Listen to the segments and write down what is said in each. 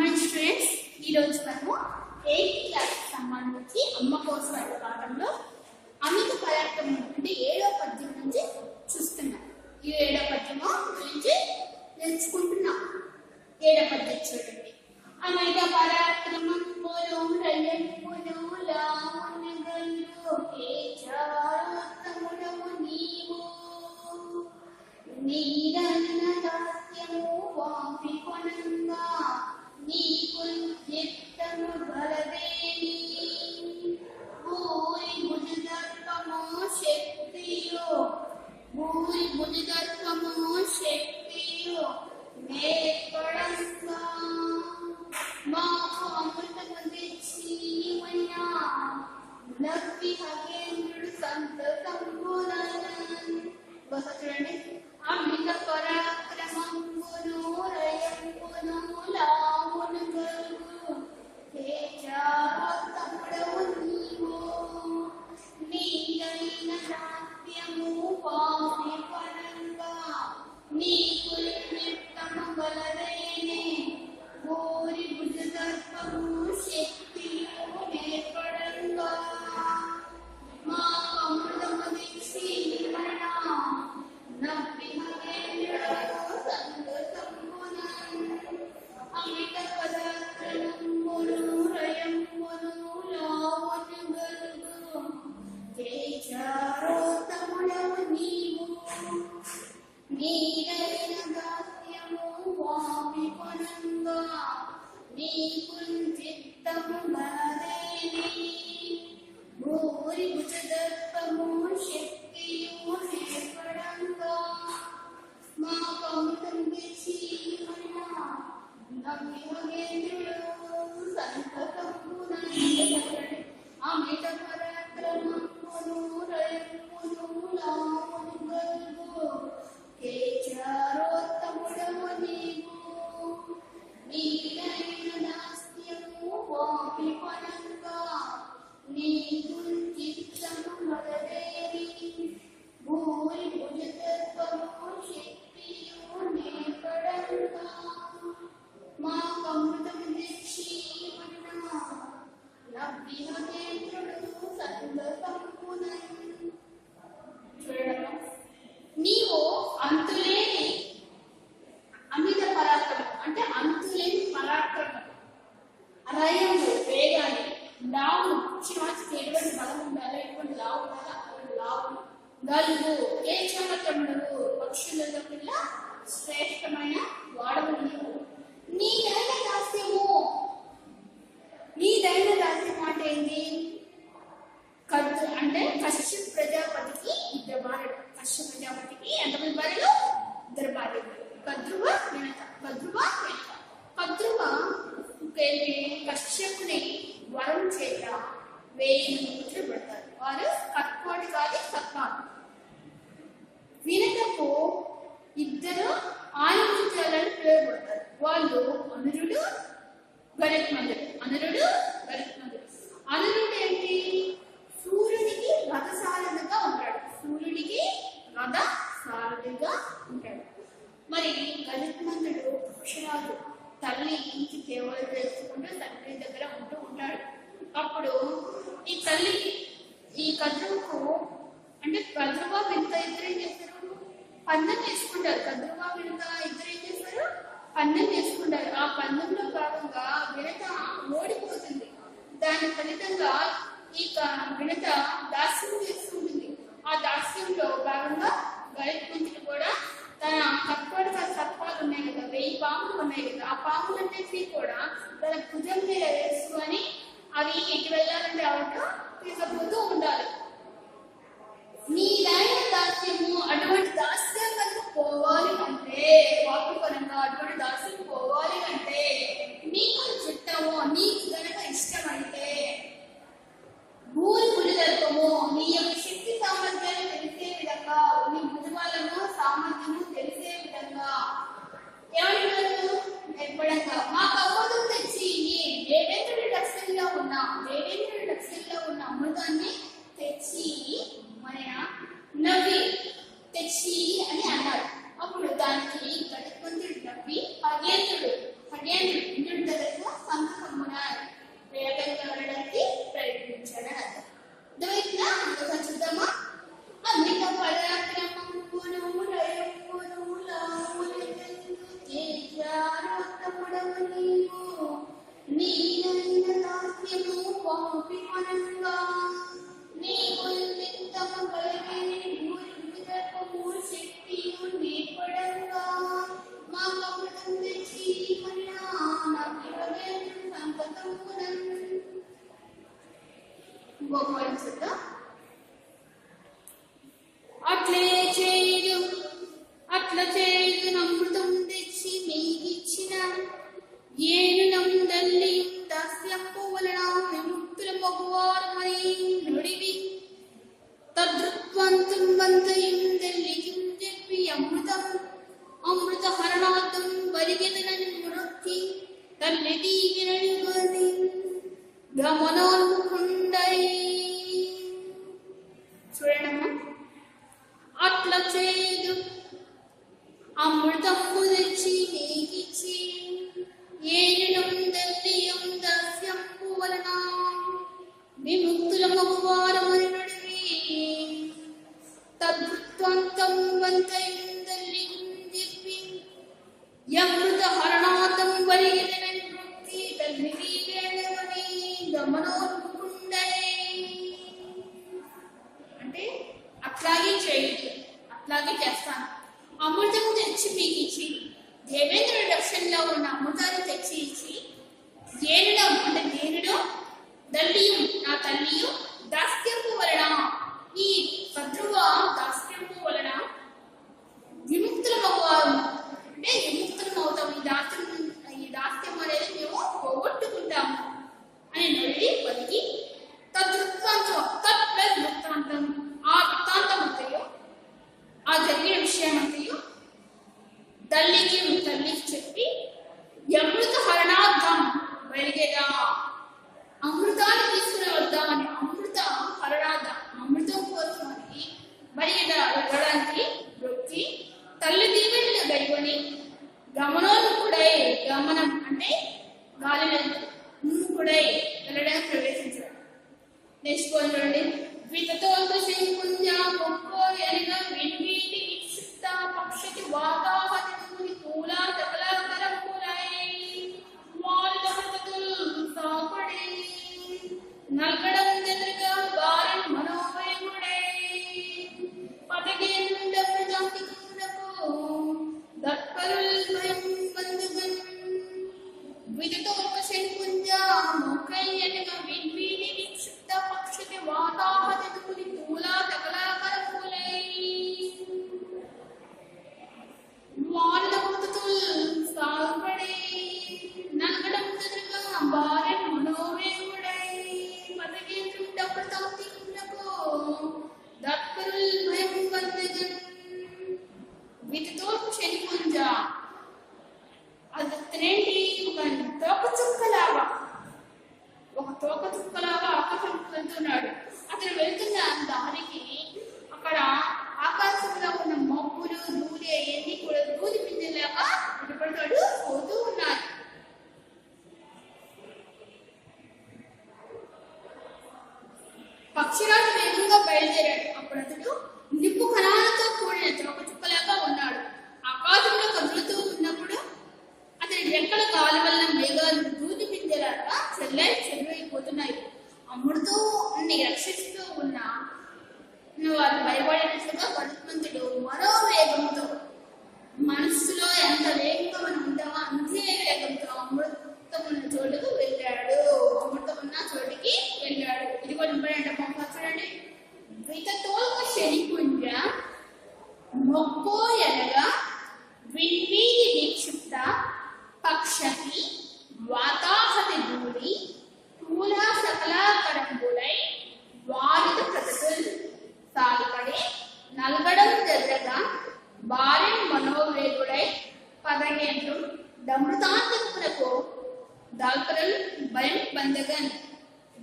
Morning students, ఈరోజు మనము 8th class సంబంధించి అమ్మ కోసం అనే పాఠంలో అమిత పరాక్రమం అంటే 7వ పద్యం నుంచి చూస్తున్నాం. ఈ 7వ పద్యము గురించి తెలుసుకుంటున్నాం. 7వ పద్యం చూడండి. అమిత పరాక్రమం చూడండి. అమిత పరాక్రమం నీవు అంతులేని అమిత పరాక్రమం అంటే అంతులేని పరాక్రమం, రయము వేగాన్ని, లావు పక్షివాచికి ఎటువంటి బలం ఉండాలి, ఎటువంటి లావు ఉండాలి, అటువంటి లావు, గలుగు ఏ చమత్రముడు పక్షులలో పిల్ల శ్రేష్టమైన వాడవు నీవు. నీదైన దాస్యము, నీదైన దాస్యం అంటే ఏంటి? అంటే కశ్యప ప్రజాపతికి 2 భార్యలు. కశ్యప ప్రజాపతికి ఎంతమంది భార్యలు? 2 భార్యలు. కద్రువ వినత. కశ్యపుని వరం చేత 1000 పుత్రులు పడతారు. వారు కత్కోటి కాదు సత్పాలు. వినతకు 2 ఆయుధాలను పిలువబడతారు. వాళ్ళు అనురుడు గరుత్మంతుడు. అనురుడు ఏంటి? సూర్యుడికి రథసారథిగా ఉంటాడు. మరి గరుత్మంతుడు పక్షరాజు. తల్లి ఇంటి కేవలం తెలుసుకుంటూ తండ్రి దగ్గర ఉంటూ ఉంటాడు. అప్పుడు ఈ తల్లికి ఈ కద్రువుకు అంటే కద్రువ వినత ఇద్దరు ఏం చేస్తారు? పందెం వేసుకుంటారు. కద్రువ వినత ఇద్దరు ఏం చేస్తారు? పందెం వేసుకుంటారు. ఆ పందెంలో భాగంగా వినత ఓడిపోతుంది. దాని ఫలితంగా ఈ వినత దాస్యం చేస్తుంటుంది. ఆ దాస్యంలో భాగంగా గరుత్మంతుడు కూడా తన కత్కోటి సర్పాలు ఉన్నాయి కదా, 1000 పాములు ఉన్నాయి కదా, ఆ పాములన్నింటినీ కూడా తన భుజం మీద వేసుకొని అవి ఎటు వెళ్ళాలంటే అవటం తీసుకుపోతూ ఉండాలి. నీదైన దాస్యము, అటువంటి దాస్యం కనుక పోవాలి అంటే, వాక్యపరంగా అటువంటి దాస్యం పోవాలి అంటే నీకు చిత్తము, నీకు గనక ఇష్టమైతే భూరి భుజదర్పము, నీ యొక్క శక్తి సామర్థ్యాలు తెలిసే విధంగా, నీ భుజబలము సామర్థ్యము తెలిసే విధంగా ఏమంటారు? నేర్పడంగా మా కవ్వతం తెచ్చి వేడేంద్రుడి రక్షణలో ఉన్న అమృతాన్ని తెచ్చి మన నవ్వి తెచ్చి అని అన్నాడు. అప్పుడు దానికి గరుత్మంతుడు నవ్వి హర్యేంద్రుడు ఇంద్రుడి దగ్గరికి ఇంకొక చూద్దాం. అట్లే చేయదు అట్లా చేయదు అమృతం తెచ్చి మీకిచ్చిన ఏనునందల్లి దాస్యంపు వలన విముక్తుల మగువారమని నుడివి తద్రుత్వంతం వంతయుందల్లికి చెప్పి అమృత హరణార్థం వరిగెదనని మురొక్కి తల్లి దీవినని వని గమనోన్ముఖుండై. చూడండమ్మా, అట్లా చేయదు అమృతంబు తెచ్చి నీకిచ్చి ఏనునందల్లియం దాస్యంపు వలన విముక్తుల మగువారమని నుడివి తద్రుత్వంతం వంతయుందల్లి చెప్పి అమృత హరణార్థం వరిగెదనని మురొక్కి తల్లి దీవినని వని గమనోన్ముఖుండై. అంటే అట్లాగే చేయదు, అట్లాగే చేస్తాను. అమృతం తెచ్చి మీకు ఇచ్చి దేవేంద్రుడి రక్షణలో ఉన్న అమృతాన్ని తెచ్చి ఇచ్చి ఏనుడు అంటే నేనుడు దల్లియు నా తల్లియు దాస్యంపు వలన ఈ శత్రువ దాస్యంపు వలన విముక్తులం అవ్వాలి. అంటే విముక్తులం అవుతాం. ఈ దాస్యం అనేది మేము పోగొట్టుకుంటాము అని నొల్లి పలికి తద్వృత్తాంతం తత్ ప్లస్ వృత్తాంతం ఆ వృత్తాంతం అంతయో ఆ జరిగిన విషయం అంతయో తల్లికి చెప్పి అమృత హరణార్థం వెలిగేదా అమృతాన్ని తీసుకుని వద్దామని అమృత హరణార్థం అమృతం కోసమని వెలిగేదా వెళ్ళడానికి వృత్తి తల్లి దీవెనలు గైకొని గమనోన్ముఖుడై గమనం అంటే గాలిలో మున్ముఖుడై వెళ్ళడానికి ప్రవేశించాడు. నేర్చుకోండి. వితతోల్క శంకుంజా మొక్కో ఎనగా విన్వీటి విక్షిప్త పక్షతి వాతావతి పూలా చపలాకరంపులై వాలిదమతతుల్ సాపడి నల్గడం ఎదురుగా వారిని మనోభయముడై పదగేండకు దత్పరుల్ భయం బంధుగన్ వితతోల్క శంకుంజా మొక్కై ఎనగా విన్వీటి విక్షిప్త పక్షతి వాతావతి పూలా చపలాకరంపులై వాలిదమతతుల్ సాపడి నల్గడం ఎదురుగా వారిని మనోభయముడై పదగేండకు దత్పరుల్ భయం బంధుగన్ వీటితోల్క శంకుంజా అది తినేంటి ఒక తోక చుక్కలాగా ఆకాశం వెళ్తున్నాడు. అతను వెళ్తున్న దానికి అక్కడ ఆకాశంలో ఉన్న మబ్బులు ధూళి అవన్నీ కూడా దూది పిండిలాగా ఇటుపడతాడు పోతూ ఉన్నారు. పక్షిరాజు వేగంగా బయలుదేరాడు. అప్పుడు అతడు నిప్పు కణాలతో కూడిన తోక చుక్కలాగా ఉన్నాడు. ఆకాశంలో కదులుతూ ఉన్నప్పుడు అతని రెక్కల గాలి వల్ల మేఘాలు దూది పిందెలాగా చెల్లైపోతున్నాయి. అమృతాన్ని రక్షిస్తూ ఉన్న వారు భయపడినట్లుగా గరుత్మంతుడు మరో వేగంతో మనస్సులో ఎంత వేగంగా మనం ఉంటామో అంతే వేగంతో అమృతం ఉన్న చోటుకు వెళ్ళాడు. అమృతం ఉన్న చోటుకి వెళ్ళాడు. ఇది కూడా ఇంపార్టెంట్ అమ్మ. చూడండి, వితతోల్క శనికుంజ మొక్కో ఎనగా విన్వీది విక్షిప్త పక్షతి వాతాహతి ధూళి పూలా సకలాకరంబులై వారిద ప్రతతుల్ సాల్పడి నల్గడం జరగగా భార్యన్ మనోవేగుడై పదగేండ్లు దమృతాంతమునకు దాల్పరుల్ భయం బంధగన్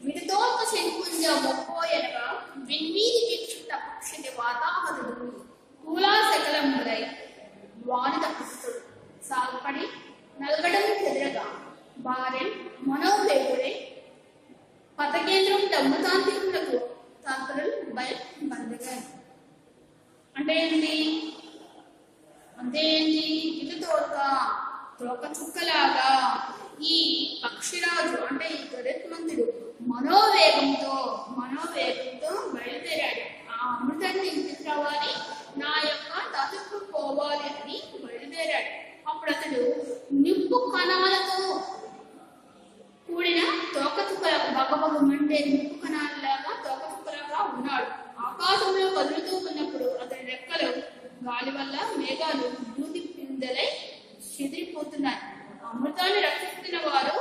వితతోల్క శంకుంజ మొక్కో ఎనగా విన్వీది విక్షిప్త పక్షతి వాతాహతి ధూళి పూలా సకలంబులై వారిద ప్రతతుల్ సాల్పడి నల్గడం చెదరగా భార్యన్ మనోవేగుడై పదకేంద్రం దమ్ముతాంతికులకు తాత్పరులు భయం బంధగా. అంటే ఏంటి? ఇది తోక చుక్కలాగా ఈ పక్షిరాజు అంటే ఈ గరుత్మంతుడు మనోవేగంతో బయలుదేరాడు. ఆ అమృతాన్ని తీసుకురావాలి, నా యొక్క తతుకు పోవాలి అని బయలుదేరాడు. అప్పుడు అతడు నిప్పు కణాలతో కూడిన తోక చుక్కలకు బగబగమంటే నిప్పు కణాలలాగా గాలి వల్ల మేఘాలు దూది పిందెలై చెదిరిపోతున్నాయి. అమృతాన్ని రక్షిస్తున్న వారు